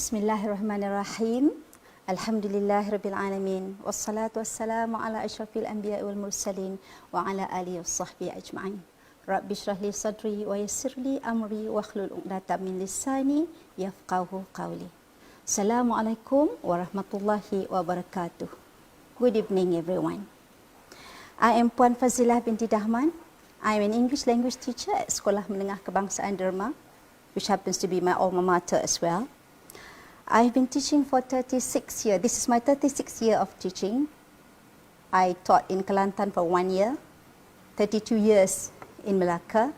Bismillahirrahmanirrahim. Alhamdulillahirabbil alamin. Wassalatu wassalamu ala asyrafil anbiya'i wal mursalin wa ala alihi washabbihi ajma'in. Rabbi shrah li sadri wa yassir li amri wahlul 'uqdatam min lisani yafqahu qawli. Assalamualaikum warahmatullahi wabarakatuh. Good evening everyone. I am Puan Fazilah Binti Dahman. I am an English language teacher at Sekolah Menengah Kebangsaan Derma, which happens to be my alma mater as well. I've been teaching for 36 years. This is my 36th year of teaching. I taught in Kelantan for 1 year, 32 years in Melaka,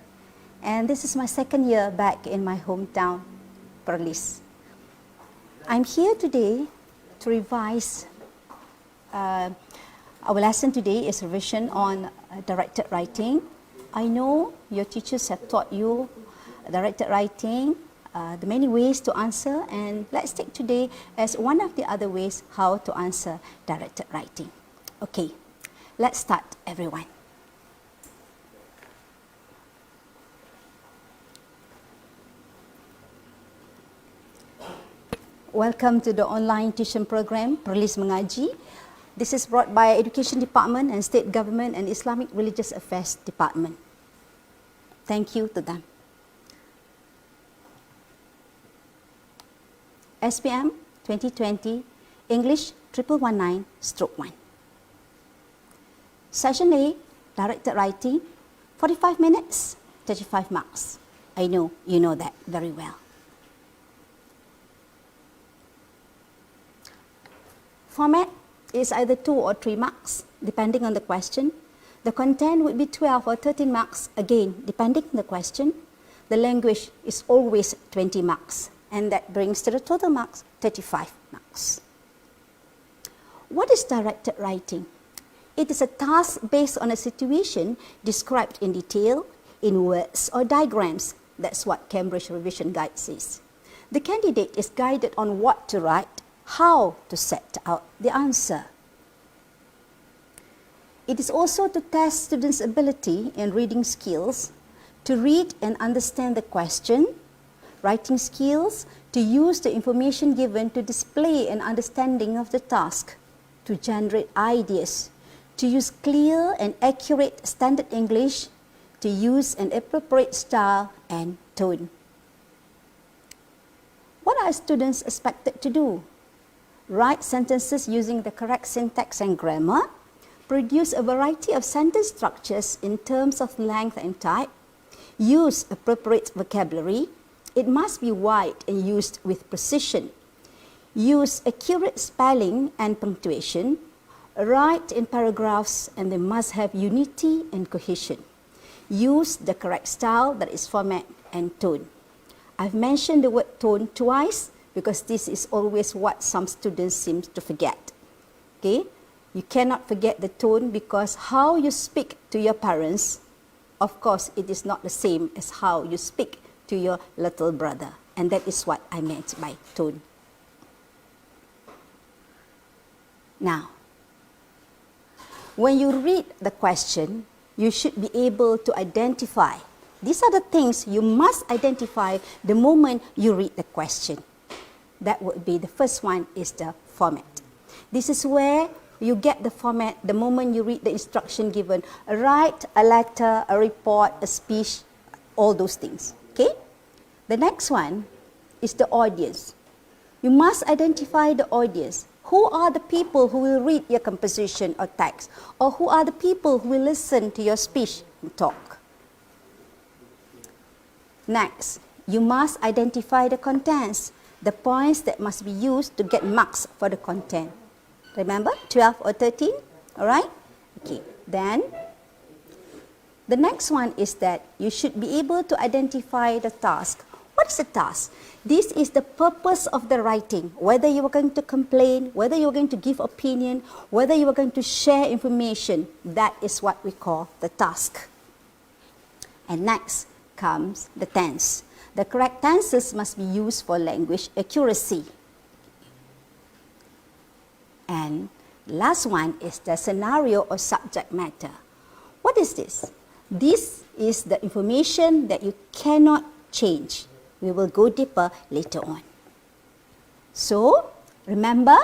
and this is my second year back in my hometown, Perlis. I'm here today to revise. Our lesson today is revision on directed writing. I know your teachers have taught you directed writing, the many ways to answer, and let's take today as one of the other ways how to answer directed writing. Okay, let's start everyone. Welcome to the online tuition program Perlis Mengaji. This is brought by Education Department and State Government and Islamic Religious Affairs Department. Thank you to them. SPM 2020, English 1119/1. Session A, directed writing, 45 minutes, 35 marks. I know you know that very well. Format is either 2 or 3 marks, depending on the question. The content would be 12 or 13 marks, again, depending on the question. The language is always 20 marks. And that brings to the total marks 35 marks. What is directed writing? It is a task based on a situation described in detail, in words or diagrams. That's what Cambridge Revision Guide says. The candidate is guided on what to write, how to set out the answer. It is also to test students' ability in reading skills, to read and understand the question, writing skills, to use the information given to display an understanding of the task, to generate ideas, to use clear and accurate standard English, to use an appropriate style and tone. What are students expected to do? Write sentences using the correct syntax and grammar, produce a variety of sentence structures in terms of length and type, use appropriate vocabulary. It must be wide and used with precision. Use accurate spelling and punctuation. Write in paragraphs, and they must have unity and cohesion. Use the correct style, that is format and tone. I've mentioned the word tone twice because this is always what some students seem to forget. Okay? You cannot forget the tone because how you speak to your parents, of course, it is not the same as how you speak to your little brother, and that is what I meant by tone. Now, when you read the question, you should be able to identify. These are the things you must identify the moment you read the question. That would be the first one is the format. This is where you get the format the moment you read the instruction given. Write a letter, a report, a speech, all those things. Okay? The next one is the audience. You must identify the audience. Who are the people who will read your composition or text? Or who are the people who will listen to your speech and talk? Next, you must identify the contents, the points that must be used to get marks for the content. Remember, 12 or 13? All right? Okay, then the next one is that you should be able to identify the task. What is the task? This is the purpose of the writing. Whether you are going to complain, whether you are going to give opinion, whether you are going to share information, that is what we call the task. And next comes the tense. The correct tenses must be used for language accuracy. And last one is the scenario or subject matter. What is this? This is the information that you cannot change. We will go deeper later on. So, remember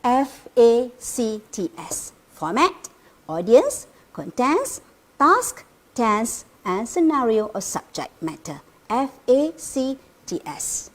FACTS. Format, audience, contents, task, tense, and scenario or subject matter. FACTS.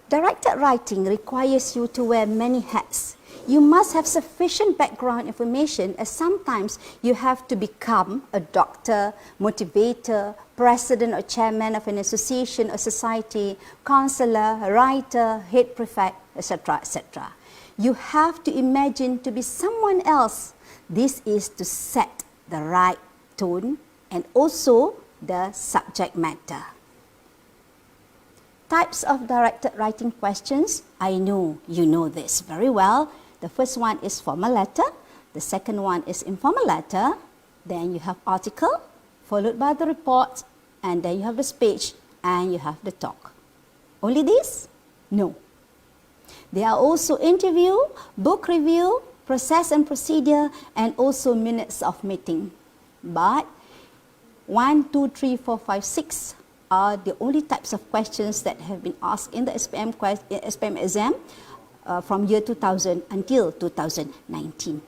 Directed writing requires you to wear many hats. You must have sufficient background information, as sometimes you have to become a doctor, motivator, president or chairman of an association or society, counselor, writer, head prefect, etc., etc. You have to imagine to be someone else. This is to set the right tone and also the subject matter. Types of directed writing questions. I know you know this very well. The first one is formal letter. The second one is informal letter. Then you have article, followed by the report, and then you have the speech, and you have the talk. Only this? No. There are also interview, book review, process and procedure, and also minutes of meeting. But 1, 2, 3, 4, 5, 6 are the only types of questions that have been asked in the SPM exam from year 2000 until 2019.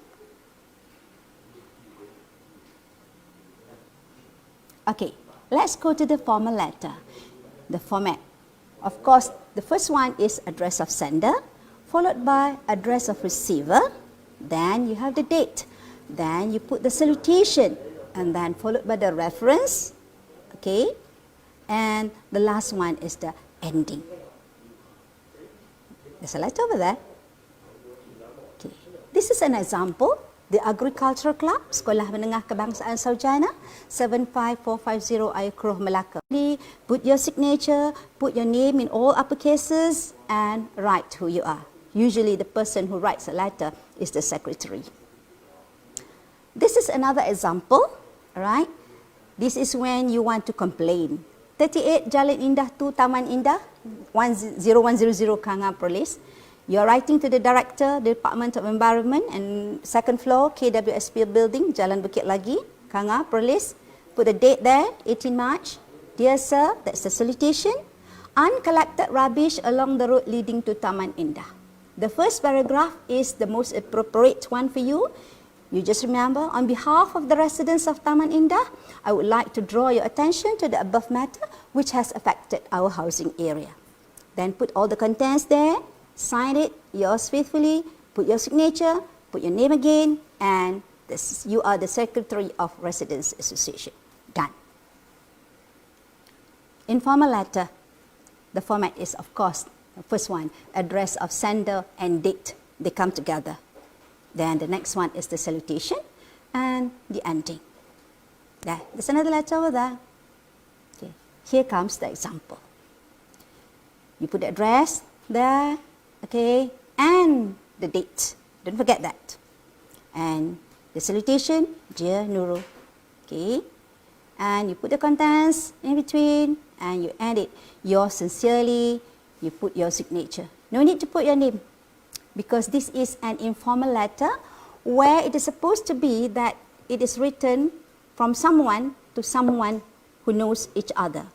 Okay, let's go to the formal letter. The format. Of course, the first one is address of sender, followed by address of receiver. Then you have the date. Then you put the salutation, and then followed by the reference. Okay. And the last one is the ending. There's a letter over there. Okay. This is an example. The Agricultural Club, Sekolah Menengah Kebangsaan Sarjana, 75450 Ayakroh, Melaka. Put your signature, put your name in all uppercases, and write who you are. Usually the person who writes a letter is the secretary. This is another example, alright? This is when you want to complain. 38 Jalan Indah 2 Taman Indah 10100 Kanga Perlis. You are writing to the director, Department of Environment, and second floor KWSP building, Jalan Bukit Lagi, Kanga Perlis. Put the date there, 18 March. Dear sir, that's the salutation. Uncollected rubbish along the road leading to Taman Indah. The first paragraph is the most appropriate one for you. You just remember, on behalf of the residents of Taman Indah, I would like to draw your attention to the above matter which has affected our housing area. Then put all the contents there, sign it, yours faithfully, put your signature, put your name again, and you are the Secretary of Residents Association. Done. Informal letter. The format is, of course, the first one, address of sender and date. They come together. Then the next one is the salutation and the ending. There's another letter over there. Okay. Here comes the example. You put the address there, okay, and the date. Don't forget that. And the salutation, Dear Nurul. Okay. And you put the contents in between and you end it. Yours sincerely, you put your signature. No need to put your name, because this is an informal letter where it is supposed to be that it is written from someone to someone who knows each other.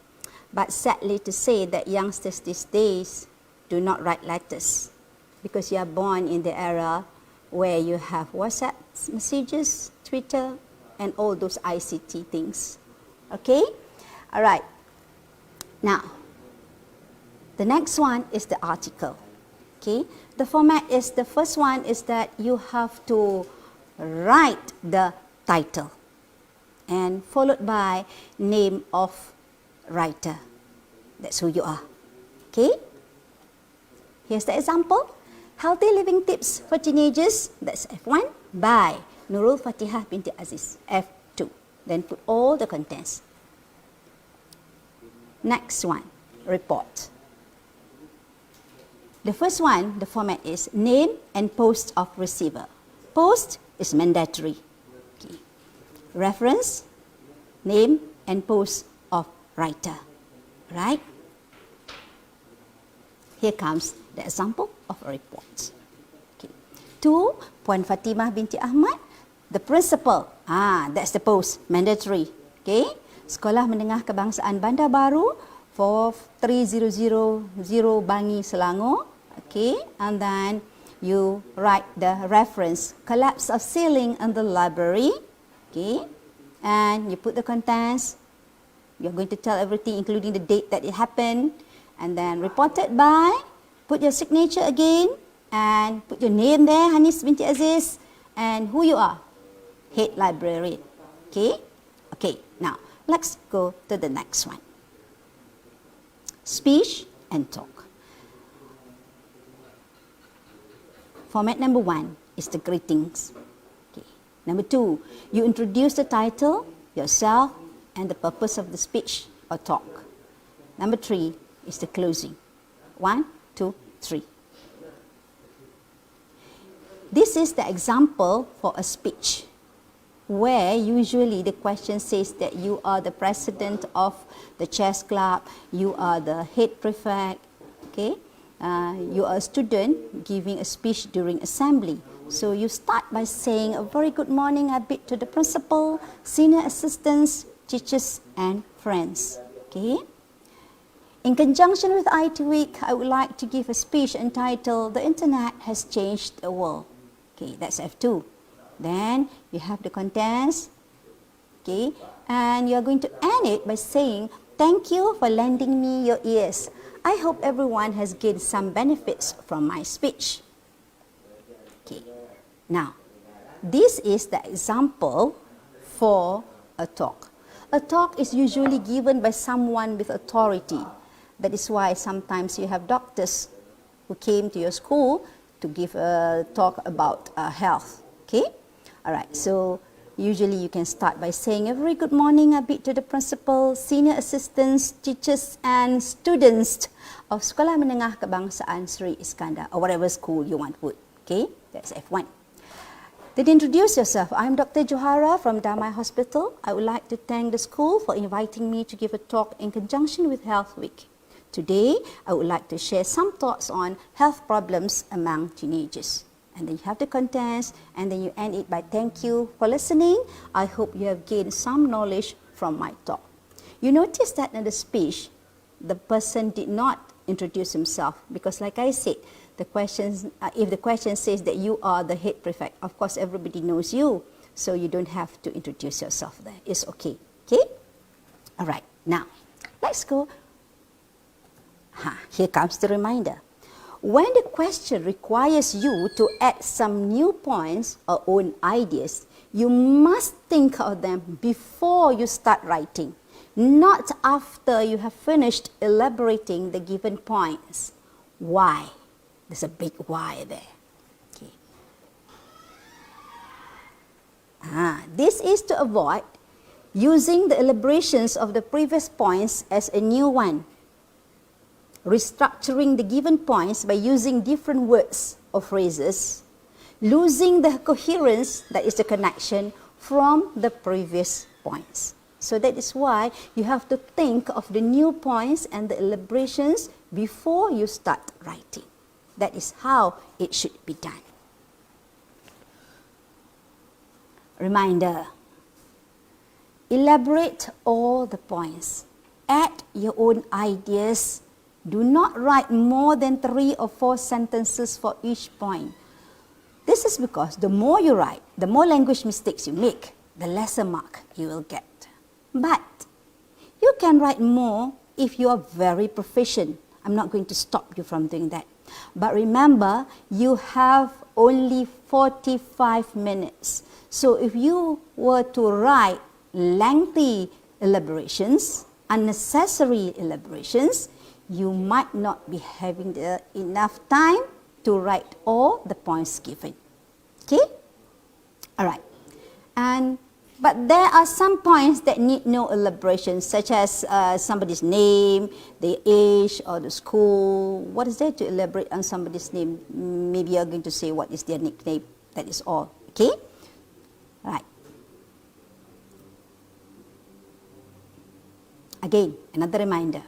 But sadly to say that youngsters these days do not write letters, because you are born in the era where you have WhatsApp messages, Twitter, and all those ICT things. Okay? All right. Now, the next one is the article. Okay? The format is, the first one is that you have to write the title and followed by name of writer. That's who you are. Okay? Here's the example. Healthy living tips for teenagers. That's F1 by Nurul Fatihah Binti Aziz. F2. Then put all the contents. Next one, report. The first one, the format is name and post of receiver. Post is mandatory. Okay. Reference, name and post of writer. Right? Here comes the example of a report. Okay. To Puan Fatimah binti Ahmad, the principal. That's the post, mandatory. Okay. Sekolah Menengah Kebangsaan Bandar Baru, 43000 Bangi, Selangor. Okay, and then you write the reference, collapse of ceiling in the library. Okay, and you put the contents. You're going to tell everything, including the date that it happened, and then reported by, put your signature again, and put your name there, Hanis binti Aziz, and who you are, head librarian. Okay, okay, now let's go to the next one. Speech and talk. Format number 1 is the greetings. Okay. Number 2, you introduce the title, yourself, and the purpose of the speech or talk. Number 3 is the closing. 1, 2, 3. This is the example for a speech, where usually the question says that you are the president of the chess club, you are the head prefect, okay? You are a student giving a speech during assembly. So you start by saying a very good morning I bid to the principal, senior assistants, teachers and friends. Okay. In conjunction with IT Week, I would like to give a speech entitled "The Internet Has Changed the World." Okay, that's F2. Then you have the contents. Okay, and you're going to end it by saying, "Thank you for lending me your ears. I hope everyone has gained some benefits from my speech." Okay. Now, this is the example for a talk. A talk is usually given by someone with authority. That is why sometimes you have doctors who came to your school to give a talk about health. Okay? Alright, so usually you can start by saying, "A very good morning I bid to the principal, senior assistants, teachers and students of Sekolah Menengah Kebangsaan Sri Iskandar," or whatever school you want to put. Okay? That's F1. Then introduce yourself. "I'm Dr. Johara from Damai Hospital. I would like to thank the school for inviting me to give a talk in conjunction with Health Week. Today, I would like to share some thoughts on health problems among teenagers." And then you have the contents, and then you end it by "Thank you for listening. I hope you have gained some knowledge from my talk." You notice that in the speech, the person did not introduce himself, because like I said, the questions, if the question says that you are the head prefect, of course everybody knows you, so you don't have to introduce yourself there. It's okay. Okay? Alright, now let's go. Here comes the reminder. When the question requires you to add some new points or own ideas, you must think of them before you start writing, not after you have finished elaborating the given points. Why? There's a big why there. Okay. This is to avoid using the elaborations of the previous points as a new one, restructuring the given points by using different words or phrases, losing the coherence, that is the connection, from the previous points. So that is why you have to think of the new points and the elaborations before you start writing. That is how it should be done. Reminder. Elaborate all the points. Add your own ideas. Do not write more than 3 or 4 sentences for each point. This is because the more you write, the more language mistakes you make, the lesser mark you will get. But you can write more if you are very proficient. I'm not going to stop you from doing that. But remember, you have only 45 minutes. So if you were to write lengthy elaborations, unnecessary elaborations, you might not be having enough time to write all the points given. Okay? Alright. But there are some points that need no elaboration, such as somebody's name, the age, or the school. What is there to elaborate on somebody's name? Maybe you're going to say what is their nickname. That is all. Okay? Right. Again, another reminder.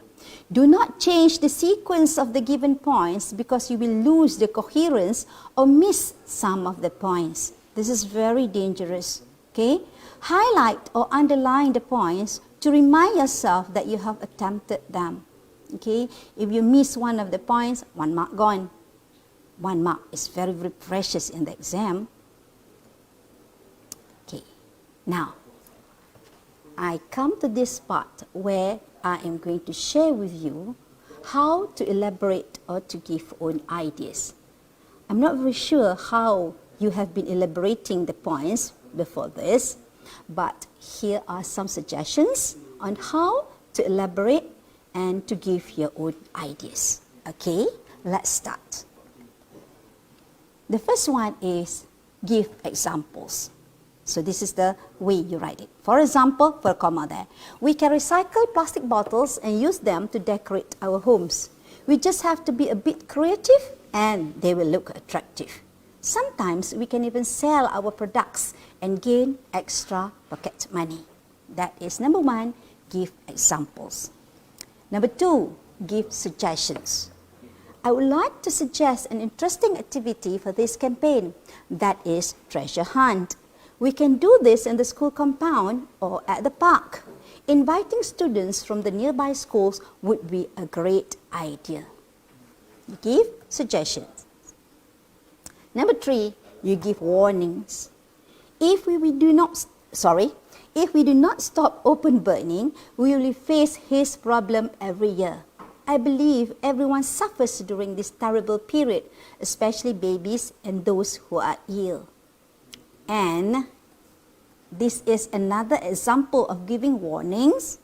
Do not change the sequence of the given points because you will lose the coherence or miss some of the points. This is very dangerous. Okay? Highlight or underline the points to remind yourself that you have attempted them. Okay, if you miss one of the points, 1 mark gone. 1 mark is very, very precious in the exam. Okay, now I come to this part where I am going to share with you how to elaborate or to give own ideas. I'm not very sure how you have been elaborating the points before this, but here are some suggestions on how to elaborate and to give your own ideas. Okay, let's start. The first one is give examples. So this is the way you write it. For example, for a comma there, we can recycle plastic bottles and use them to decorate our homes. We just have to be a bit creative and they will look attractive. Sometimes we can even sell our products and gain extra pocket money. That is number 1, give examples. Number 2, give suggestions. I would like to suggest an interesting activity for this campaign, that is treasure hunt. We can do this in the school compound or at the park. Inviting students from the nearby schools would be a great idea. You give suggestions. Number 3, you give warnings. If we do not stop open burning, we will face haze problem every year. I believe everyone suffers during this terrible period, especially babies and those who are ill. And this is another example of giving warnings.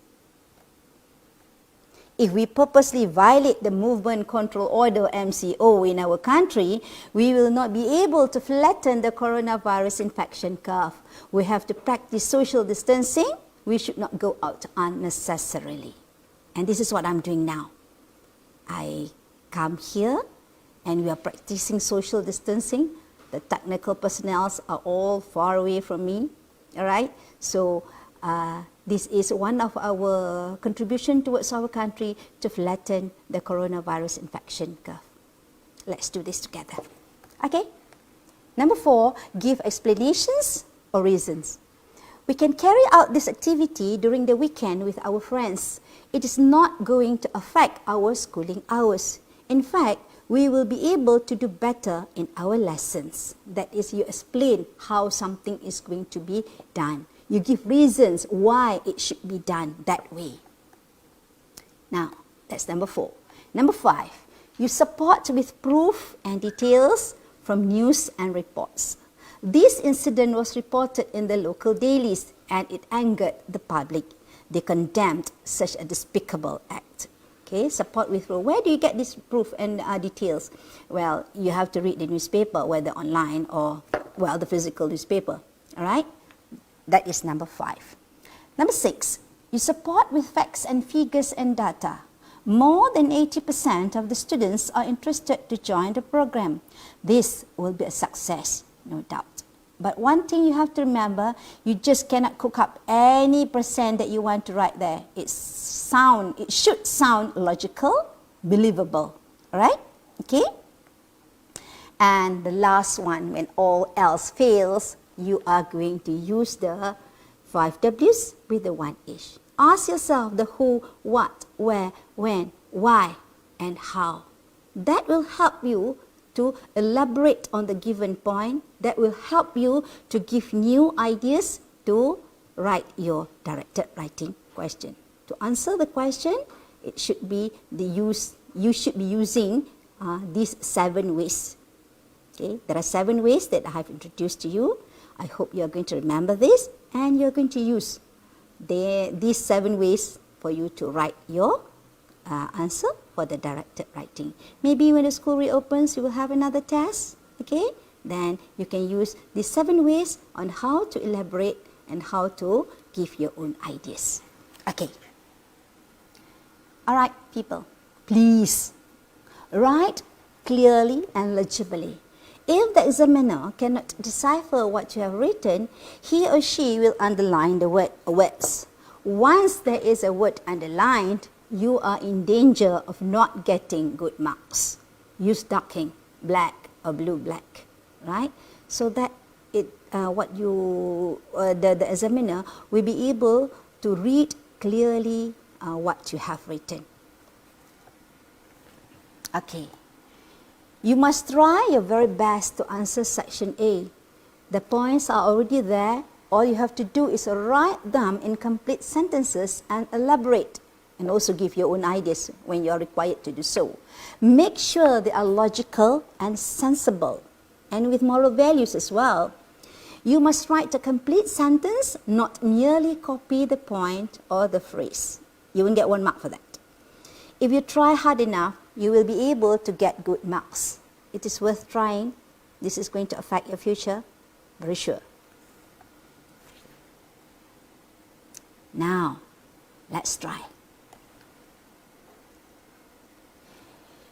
If we purposely violate the Movement Control Order MCO in our country, we will not be able to flatten the coronavirus infection curve. We have to practice social distancing. We should not go out unnecessarily. And this is what I'm doing now. I come here and we are practicing social distancing. The technical personnel are all far away from me. All right, so this is one of our contribution towards our country to flatten the coronavirus infection curve. Let's do this together. Okay. Number 4, give explanations or reasons. We can carry out this activity during the weekend with our friends. It is not going to affect our schooling hours. In fact, we will be able to do better in our lessons. That is, you explain how something is going to be done. You give reasons why it should be done that way. Now, that's number 4. Number 5, you support with proof and details from news and reports. This incident was reported in the local dailies and it angered the public. They condemned such a despicable act. Okay, support with proof. Where do you get this proof and details? Well, you have to read the newspaper, whether online or, well, the physical newspaper. All right? That is number 5. Number 6, you support with facts and figures and data. More than 80% of the students are interested to join the program. This will be a success, no doubt. But one thing you have to remember, you just cannot cook up any percent that you want to write there. It should sound logical, believable. All right? Okay? And the last one, when all else fails, you are going to use the 5 W's with the 1 H. Ask yourself the who, what, where, when, why, and how. That will help you to elaborate on the given point. That will help you to give new ideas to write your directed writing question. To answer the question, it should be you should be using these 7 ways. Okay, there are 7 ways that I have introduced to you. I hope you are going to remember this and you are going to use these 7 ways for you to write your answer for the directed writing. Maybe when the school reopens, you will have another test. Okay, then you can use these 7 ways on how to elaborate and how to give your own ideas. Okay. All right, people, please write clearly and legibly. If the examiner cannot decipher what you have written, he or she will underline the words. Once there is a word underlined, you are in danger of not getting good marks. Use darking, black or blue black, right? So that the examiner will be able to read clearly what you have written. Okay. You must try your very best to answer section A. The points are already there. All you have to do is write them in complete sentences and elaborate, and also give your own ideas when you are required to do so. Make sure they are logical and sensible, and with moral values as well. You must write a complete sentence, not merely copy the point or the phrase. You won't get 1 mark for that. If you try hard enough, you will be able to get good marks. It is worth trying. This is going to affect your future, very sure. Now, let's try.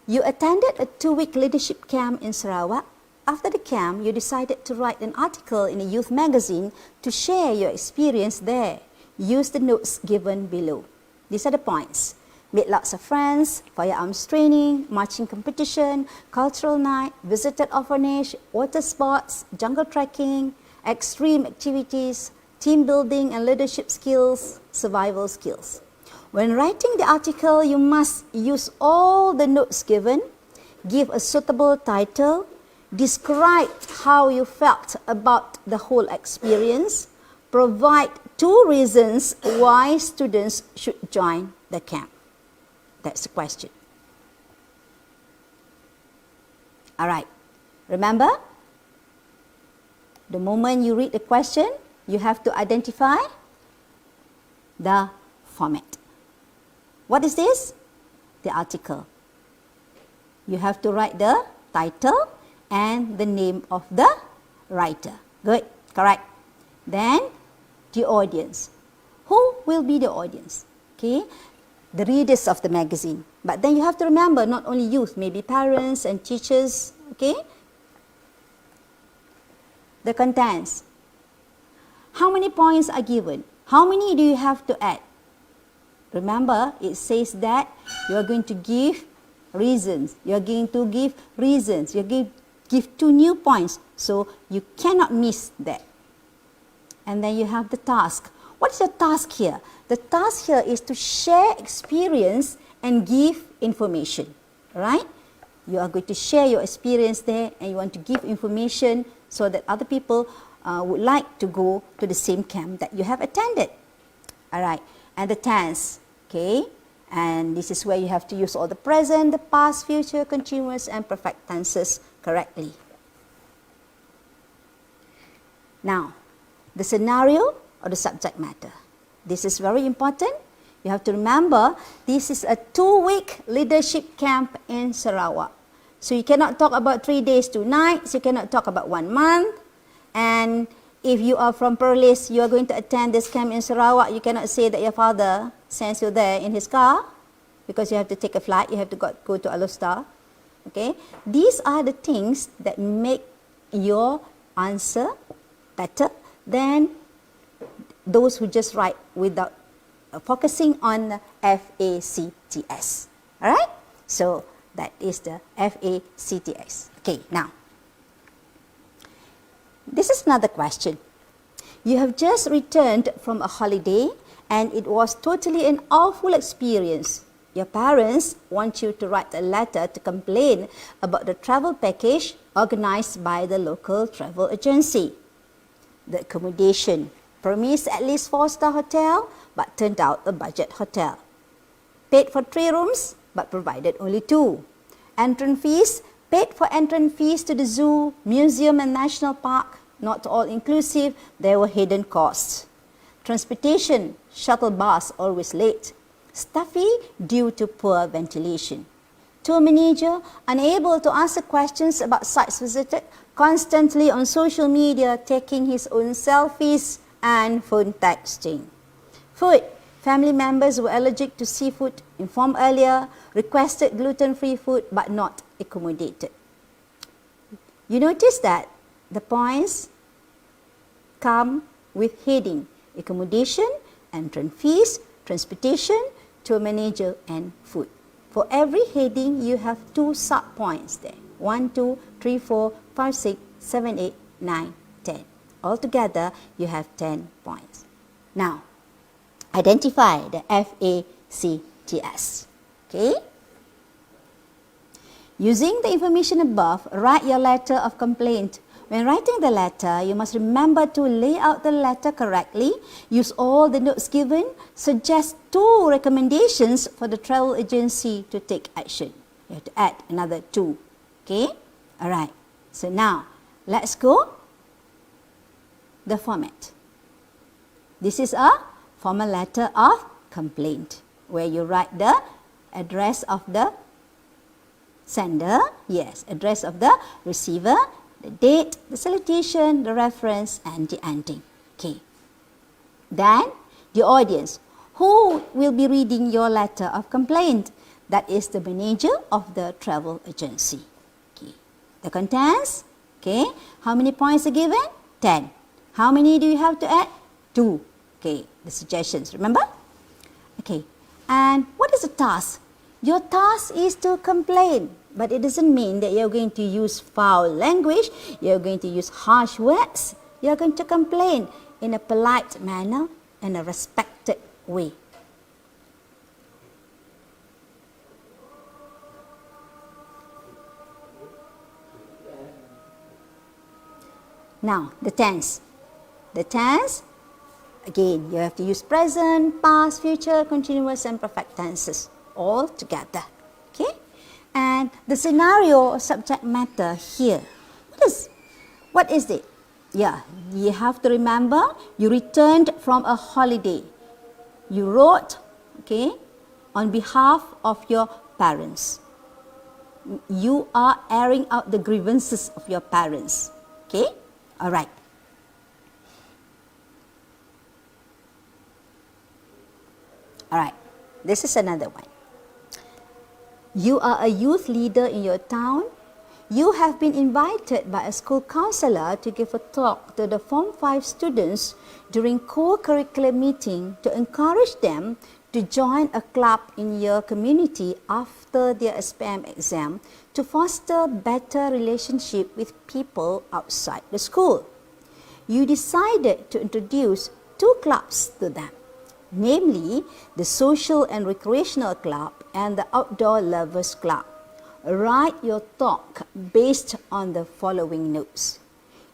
You attended a 2-week leadership camp in Sarawak. After the camp, you decided to write an article in a youth magazine to share your experience there. Use the notes given below. These are the points. Made lots of friends, firearms training, marching competition, cultural night, visited orphanage, water sports, jungle trekking, extreme activities, team building and leadership skills, survival skills. When writing the article, you must use all the notes given, give a suitable title, describe how you felt about the whole experience, provide 2 reasons why students should join the camp. That's the question. All right. Remember, the moment you read the question, you have to identify the format. What is this? The article. You have to write the title and the name of the writer. Good, correct. Then, the audience. Who will be the audience? Okay, the readers of the magazine. But then you have to remember, not only youth, maybe parents and teachers. Okay. The contents. How many points are given? How many do you have to add? Remember, it says that you are going to give reasons. You are going to give reasons. You are going to give 2 new points. So you cannot miss that. And then you have the task. What is the task here? The task here is to share experience and give information. Right? You are going to share your experience there, and you want to give information so that other people would like to go to the same camp that you have attended. All right. And the tense. Okay. And this is where you have to use all the present, the past, future, continuous, and perfect tenses correctly. Now, the scenario or the subject matter. This is very important. You have to remember, this is a 2-week leadership camp in Sarawak. So you cannot talk about 3 days, 2 nights. You cannot talk about 1 month. And if you are from Perlis, you are going to attend this camp in Sarawak, you cannot say that your father sends you there in his car, because you have to take a flight, you have to go to Alostar. Okay? These are the things that make your answer better than those who just write without focusing on the FACTS. Alright? So, that is the FACTS. Okay, now. This is another question. You have just returned from a holiday and it was totally an awful experience. Your parents want you to write a letter to complain about the travel package organized by the local travel agency. The accommodation promised at least 4-star hotel but turned out a budget hotel. Paid for 3 rooms but provided only 2. Entrance fees, paid for entrance fees to the zoo, museum and national park, not all inclusive, there were hidden costs. Transportation, shuttle bus always late. Stuffy due to poor ventilation. Tour manager unable to answer questions about sites visited, constantly on social media taking his own selfies and phone texting. Food, family members were allergic to seafood, informed earlier, requested gluten-free food but not accommodated. You notice that the points come with heading: accommodation, entrance fees, transportation, tour manager and food. For every heading, you have 2 sub-points there. 1, 2, 3, 4, 5, 6, 7, 8, 9, 10. Altogether, you have 10 points. Now, identify the FACTS. Okay? Using the information above, write your letter of complaint. When writing the letter, you must remember to lay out the letter correctly, use all the notes given, suggest 2 recommendations for the travel agency to take action. You have to add another 2. Okay? Alright. So now, let's go. The format. This is a formal letter of complaint, where you write the address of the sender, yes, address of the receiver, the date, the salutation, the reference, and the ending. Okay. Then, the audience. Who will be reading your letter of complaint? That is the manager of the travel agency. Okay. The contents. Okay. How many points are given? 10. How many do you have to add? 2. Okay. The suggestions, remember? Okay. And what is the task? Your task is to complain, but it doesn't mean that you're going to use foul language, you're going to use harsh words. You're going to complain in a polite manner and a respected way. Now, the tense. The tense, again, you have to use present, past, future, continuous, and perfect tenses all together. Okay? And the scenario or subject matter here. What is it? Yeah, you have to remember you returned from a holiday. You wrote, okay, on behalf of your parents. You are airing out the grievances of your parents. Okay? All right. All right. This is another one. You are a youth leader in your town. You have been invited by a school counsellor to give a talk to the Form 5 students during co-curricular meeting to encourage them to join a club in your community after their SPM exam to foster better relationship with people outside the school. You decided to introduce 2 clubs to them, namely the Social and Recreational Club and the Outdoor Lovers Club. Write your talk based on the following notes.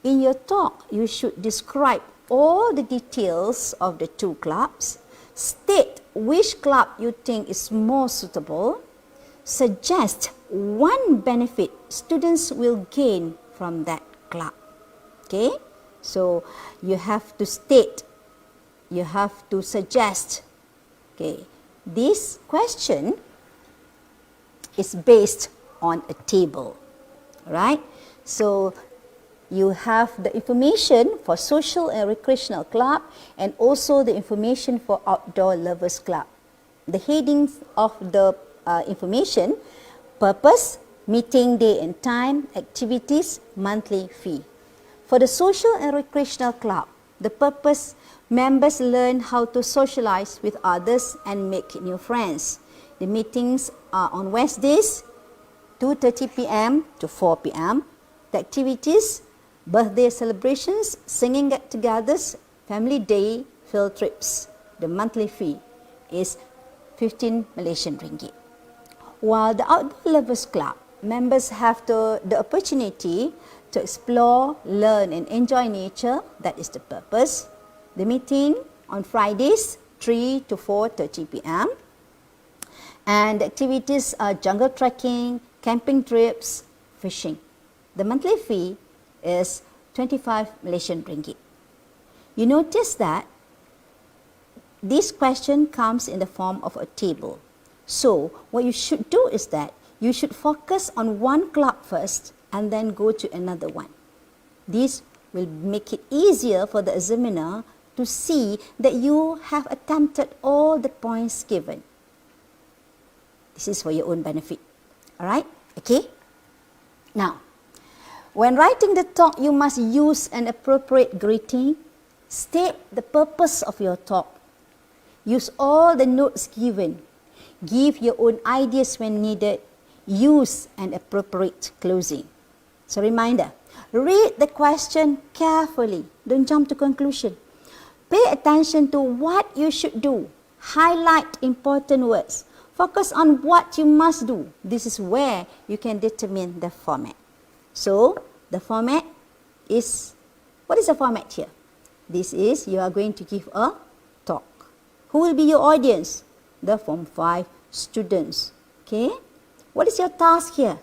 In your talk, you should describe all the details of the 2 clubs, state which club you think is more suitable, suggest 1 benefit students will gain from that club. Okay? So, you have to state, you have to suggest. Okay? This question is based on a table, right? So, you have the information for Social and Recreational Club and also the information for Outdoor Lovers Club. The headings of the information: purpose, meeting day and time, activities, monthly fee. For the Social and Recreational Club, the purpose: members learn how to socialize with others and make new friends. The meetings are on Wednesdays, 2:30 p.m. to 4 p.m. The activities: birthday celebrations, singing get-togethers, family day, field trips. The monthly fee is 15 Malaysian ringgit. While the Outdoor Lovers Club, members have the opportunity to explore, learn and enjoy nature. That is the purpose. The meeting on Fridays, 3 to 4:30 p.m. And the activities are jungle trekking, camping trips, fishing. The monthly fee is 25 Malaysian ringgit. You notice that this question comes in the form of a table. So, what you should do is that you should focus on 1 club first and then go to another one. This will make it easier for the examiner to see that you have attempted all the points given. This is for your own benefit. Alright? Okay? Now, when writing the talk, you must use an appropriate greeting. State the purpose of your talk. Use all the notes given. Give your own ideas when needed. Use an appropriate closing. So, reminder, read the question carefully. Don't jump to conclusion. Pay attention to what you should do. Highlight important words. Focus on what you must do. This is where you can determine the format. So, the format is, what is the format here? This is, you are going to give a talk. Who will be your audience? The Form 5 students. Okay? What is your task here?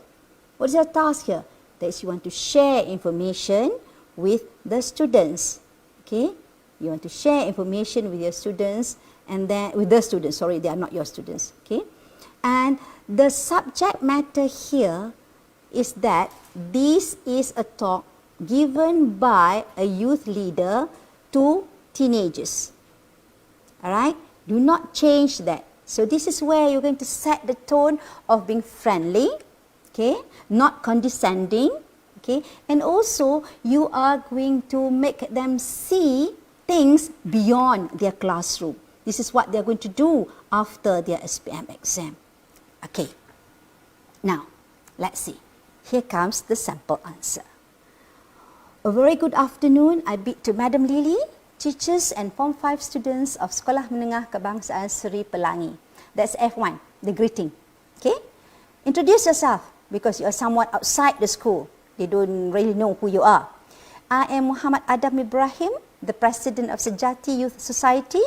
What is your task here? That is, you want to share information with the students. Okay? You want to share information with your students, and then with the students, sorry, they are not your students. Okay? And the subject matter here is that this is a talk given by a youth leader to teenagers. Alright? Do not change that. So this is where you're going to set the tone of being friendly, okay, not condescending, okay, and also you are going to make them see things beyond their classroom. This is what they're going to do after their SPM exam. Okay. Now, let's see. Here comes the sample answer. A very good afternoon. I bid to Madam Lily, teachers and Form 5 students of Sekolah Menengah Kebangsaan Seri Pelangi. That's F1, the greeting. Okay? Introduce yourself because you are somewhat outside the school. They don't really know who you are. I am Muhammad Adam Ibrahim, the President of Sejati Youth Society,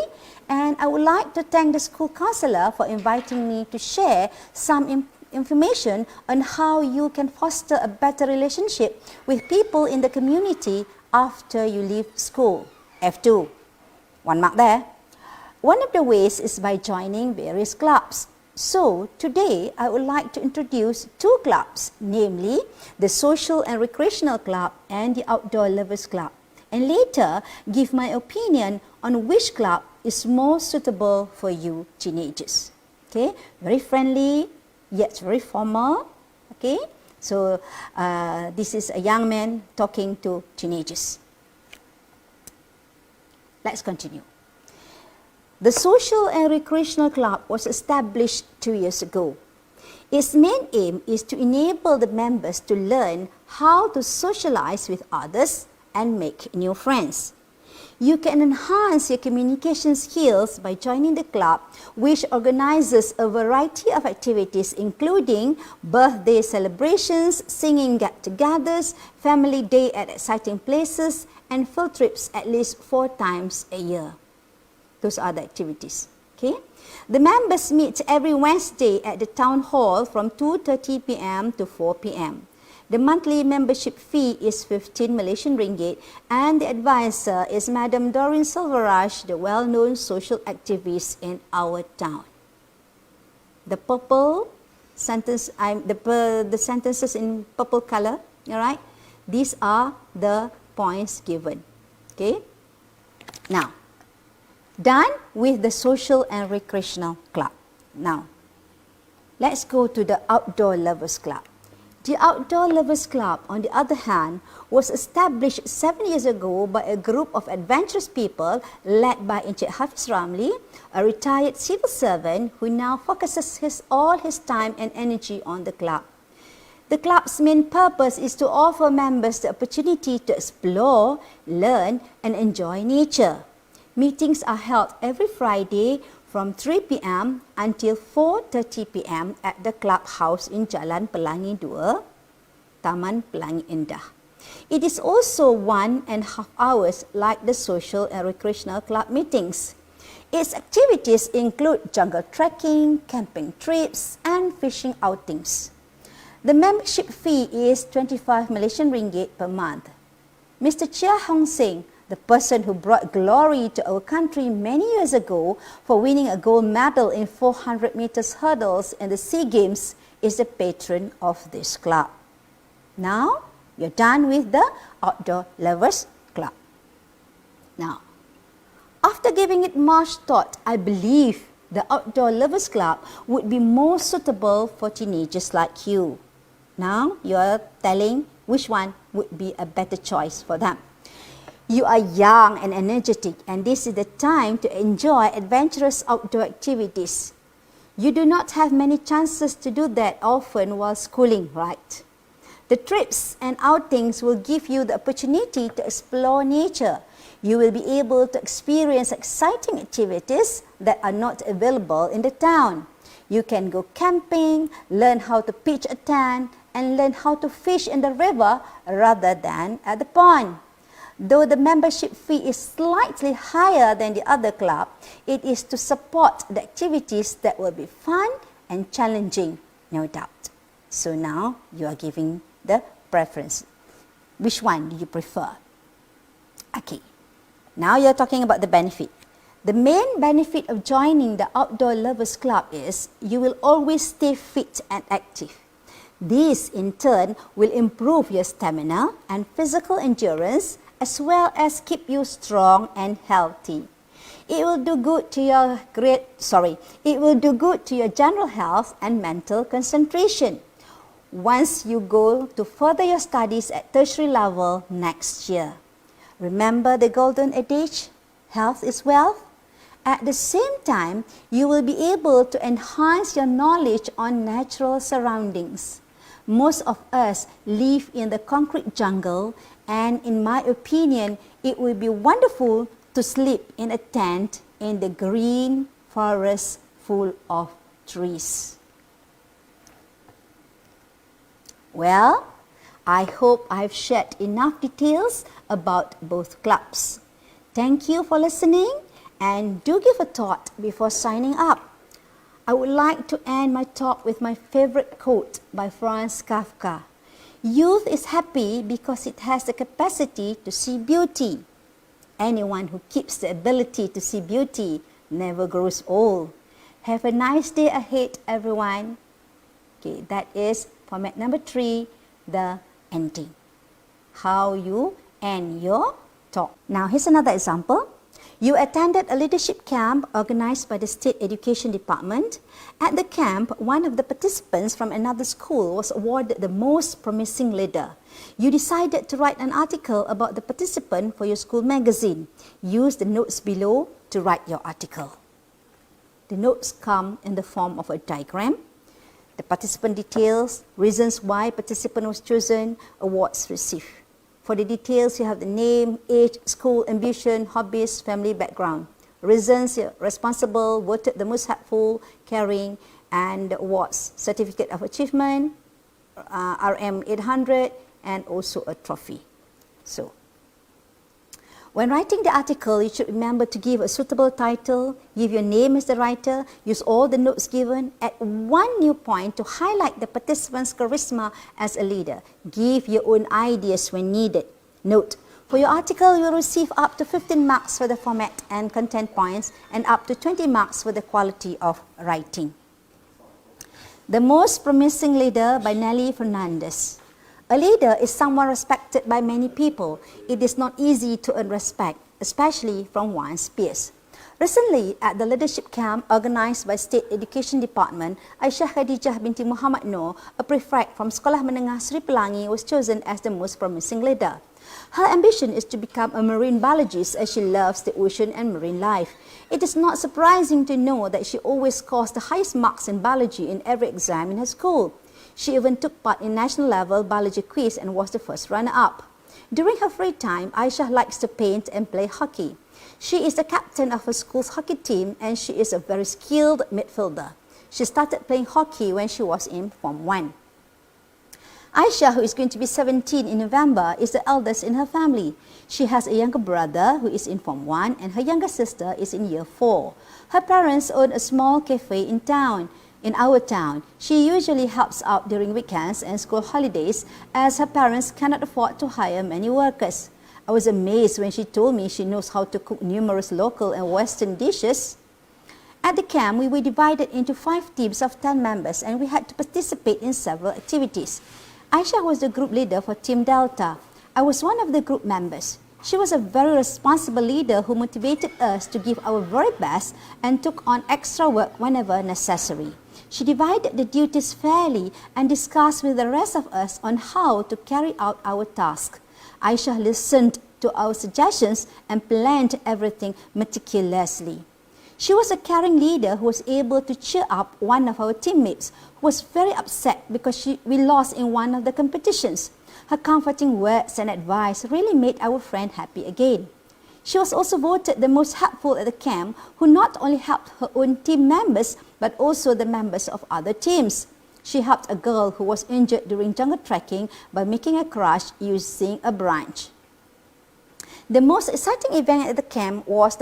and I would like to thank the school counsellor for inviting me to share some information on how you can foster a better relationship with people in the community after you leave school. F2, 1 mark there. One of the ways is by joining various clubs. So today I would like to introduce 2 clubs, namely the Social and Recreational Club and the Outdoor Lovers Club, and later give my opinion on which club is more suitable for you teenagers. Okay, very friendly yet very formal. Okay, so this is a young man talking to teenagers. Let's continue. The Social and Recreational Club was established 2 years ago. Its main aim is to enable the members to learn how to socialize with others and make new friends. You can enhance your communication skills by joining the club, which organizes a variety of activities including birthday celebrations, singing get-togethers, family day at exciting places, and field trips at least 4 times a year. Those are the activities. Okay? The members meet every Wednesday at the town hall from 2:30 p.m. to 4 p.m. The monthly membership fee is 15 Malaysian ringgit, and the advisor is Madam Doreen Silverrush, the well-known social activist in our town. The purple sentence, the sentences in purple color, all right? These are the points given. Okay? Now, done with the Social and Recreational Club. Now, let's go to the Outdoor Lovers Club. The Outdoor Lovers Club, on the other hand, was established 7 years ago by a group of adventurous people led by Encik Hafiz Ramli, a retired civil servant who now focuses all his time and energy on the club. The club's main purpose is to offer members the opportunity to explore, learn, and enjoy nature. Meetings are held every Friday from 3 p.m. until 4:30 p.m. at the clubhouse in Jalan Pelangi 2, Taman Pelangi Indah. It is also 1.5 hours like the Social and Recreational Club meetings. Its activities include jungle trekking, camping trips, and fishing outings. The membership fee is 25 Malaysian ringgit per month. Mr. Chia Hong Sing, the person who brought glory to our country many years ago for winning a gold medal in 400 meters hurdles in the SEA Games, is the patron of this club. Now, you're done with the Outdoor Lovers Club. Now, after giving it much thought, I believe the Outdoor Lovers Club would be more suitable for teenagers like you. Now, you're telling which one would be a better choice for them. You are young and energetic, and this is the time to enjoy adventurous outdoor activities. You do not have many chances to do that often while schooling, right? The trips and outings will give you the opportunity to explore nature. You will be able to experience exciting activities that are not available in the town. You can go camping, learn how to pitch a tent, and learn how to fish in the river rather than at the pond. Though the membership fee is slightly higher than the other club, it is to support the activities that will be fun and challenging, no doubt. So now you are giving the preference. Which one do you prefer? Okay, now you're talking about the benefit. The main benefit of joining the Outdoor Lovers Club is you will always stay fit and active. This in turn will improve your stamina and physical endurance as well as keep you strong and healthy. It will do good to your general health and mental concentration once you go to further your studies at tertiary level next year. Remember the golden adage, health is wealth? At the same time, you will be able to enhance your knowledge on natural surroundings. Most of us live in the concrete jungle, and in my opinion, it will be wonderful to sleep in a tent in the green forest full of trees. Well, I hope I've shared enough details about both clubs. Thank you for listening, and do give a thought before signing up. I would like to end my talk with my favorite quote by Franz Kafka. Youth is happy because it has the capacity to see beauty. Anyone who keeps the ability to see beauty never grows old. Have a nice day ahead, everyone. Okay, that is format number 3, the ending. How you end your talk. Now, here's another example. You attended a leadership camp organized by the State Education Department. At the camp, one of the participants from another school was awarded the most promising leader. You decided to write an article about the participant for your school magazine. Use the notes below to write your article. The notes come in the form of a diagram. The participant details, reasons why participant was chosen, awards received. For the details, you have the name, age, school, ambition, hobbies, family background. Reasons, you're responsible, voted the most helpful, caring, and awards. Certificate of Achievement, RM 800, and also a trophy. So, when writing the article, you should remember to give a suitable title, give your name as the writer, use all the notes given, add one new point to highlight the participant's charisma as a leader. Give your own ideas when needed. Note, for your article, you will receive up to 15 marks for the format and content points and up to 20 marks for the quality of writing. The Most Promising Leader by Nelly Fernandez. A leader is someone respected by many people. It is not easy to earn respect, especially from one's peers. Recently, at the leadership camp organized by State Education Department, Aisyah Khadijah binti Muhammad Noor, a prefect from Sekolah Menengah Seri Pelangi, was chosen as the most promising leader. Her ambition is to become a marine biologist as she loves the ocean and marine life. It is not surprising to know that she always scores the highest marks in biology in every exam in her school. She even took part in national level biology quiz and was the first runner-up. During her free time, Aisyah likes to paint and play hockey. She is the captain of her school's hockey team and she is a very skilled midfielder. She started playing hockey when she was in Form 1. Aisyah, who is going to be 17 in November, is the eldest in her family. She has a younger brother who is in Form 1 and her younger sister is in Year 4. Her parents own a small cafe in our town. She usually helps out during weekends and school holidays as her parents cannot afford to hire many workers. I was amazed when she told me she knows how to cook numerous local and Western dishes. At the camp, we were divided into 5 teams of 10 members and we had to participate in several activities. Aisyah was the group leader for Team Delta. I was one of the group members. She was a very responsible leader who motivated us to give our very best and took on extra work whenever necessary. She divided the duties fairly and discussed with the rest of us on how to carry out our task. Aisyah listened to our suggestions and planned everything meticulously. She was a caring leader who was able to cheer up one of our teammates who was very upset because we lost in one of the competitions. Her comforting words and advice really made our friend happy again. She was also voted the most helpful at the camp, who not only helped her own team members, but also the members of other teams. She helped a girl who was injured during jungle trekking by making a crutch using a branch. The most exciting event at the camp was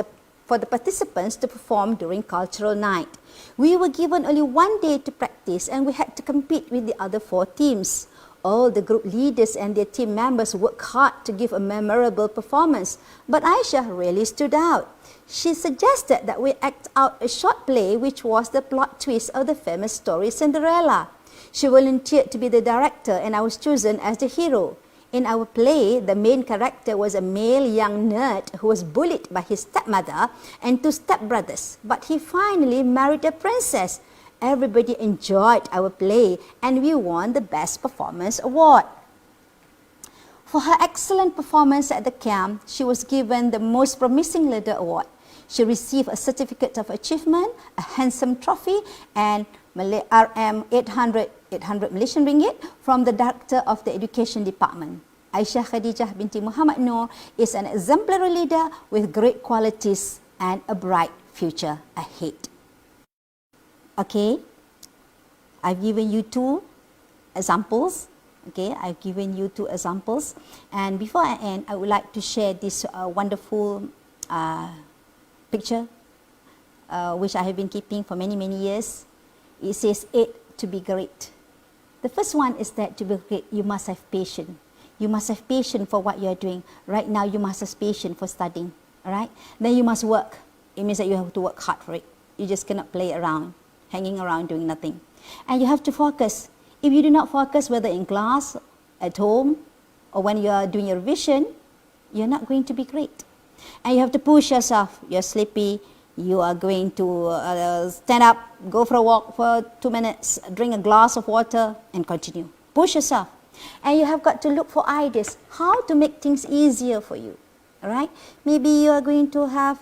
for the participants to perform during cultural night. We were given only one day to practice, and we had to compete with the other 4 teams. All the group leaders and their team members worked hard to give a memorable performance, but Aisha really stood out. She suggested that we act out a short play which was the plot twist of the famous story Cinderella. She volunteered to be the director, and I was chosen as the hero. In our play, the main character was a male young nerd who was bullied by his stepmother and 2 stepbrothers, but he finally married a princess. Everybody enjoyed our play, and we won the Best Performance Award. For her excellent performance at the camp, she was given the Most Promising Leader Award. She received a Certificate of Achievement, a handsome trophy, and RM 800 Malaysian ringgit from the Director of the Education Department. Aisyah Khadijah binti Muhammad Noor is an exemplary leader with great qualities and a bright future ahead. Okay, I've given you 2 examples. Okay, I've given you 2 examples. And before I end, I would like to share this wonderful picture, which I have been keeping for many, many years. It says 8 to be great. The first one is that to be great, you must have patience. You must have patience for what you are doing. Right now, you must have patience for studying. All right? Then you must work. It means that you have to work hard for it. You just cannot play around, hanging around doing nothing. And you have to focus. If you do not focus, whether in class, at home, or when you are doing your revision, you're not going to be great. And you have to push yourself. You're sleepy. You are going to stand up, go for a walk for 2 minutes, drink a glass of water, and continue. Push yourself. And you have got to look for ideas, how to make things easier for you. All right? Maybe you are going to have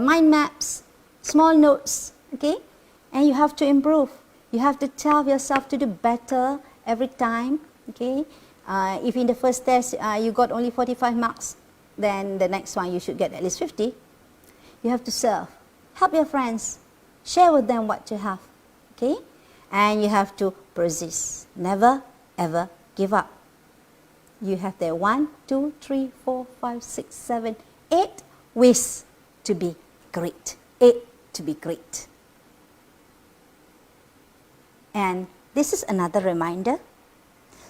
mind maps, small notes, okay? And you have to improve. You have to tell yourself to do better every time, okay? If in the first test you got only 45 marks, then the next one you should get at least 50. You have to serve. Help your friends. Share with them what you have, okay? And you have to persist. Never, ever give up. You have there 1, 2, 3, 4, 5, 6, 7, 8 ways to be great. 8 to be great. And this is another reminder.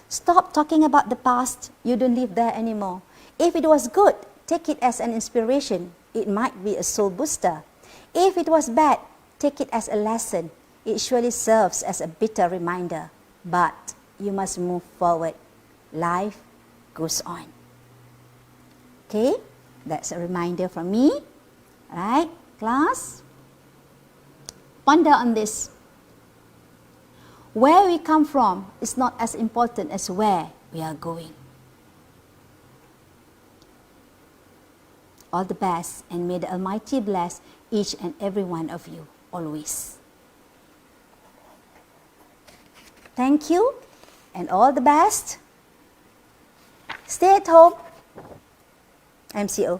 Stop talking about the past. You don't live there anymore. If it was good, take it as an inspiration. It might be a soul booster. If it was bad, take it as a lesson. It surely serves as a bitter reminder. But you must move forward. Life goes on. Okay, that's a reminder from me. All right, class, ponder on this. Where we come from is not as important as where we are going. All the best, and may the Almighty bless each and every one of you always. Thank you, and all the best. Stay at home. MCO.